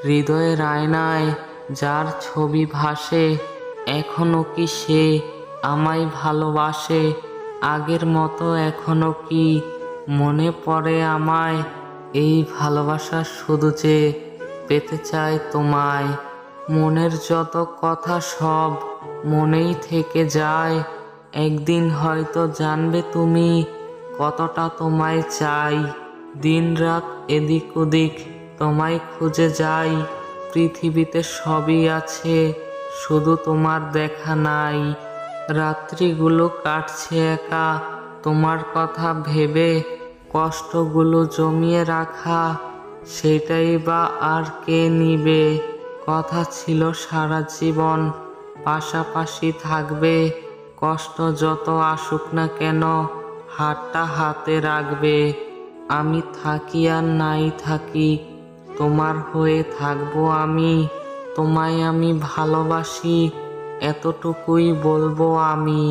হৃদয়ের আয়নায় যার ছবি ভাসে, এখনো কি সে আমায় ভালোবাসে? আগের মতো এখনো কি মনে পড়ে আমায়? এই ভালোবাসা শুধু যে পেতে চায় তোমায়। মনের যত কথা সব মনেই থেকে যায়। একদিন হয়তো জানবে তুমি কতটা তোমায় চাই। দিন রাত এদিক ওদিক তোমায় খুঁজে যাই। পৃথিবীতে সবই আছে, শুধু তোমার দেখা নাই। রাত্রিগুলো কাটছে একা তোমার কথা ভেবে। কষ্টগুলো জমিয়ে রাখা, সেটাই বা আর কে নিবে? কথা ছিল সারা জীবন পাশাপাশি থাকবে। কষ্ট যত আসুক না কেন, হাতটা হাতে রাখবে। আমি থাকি আর নাই থাকি, তোমার হয়ে থাকবো আমি। তোমায় আমি ভালোবাসি, এতটুকুই বলবো আমি।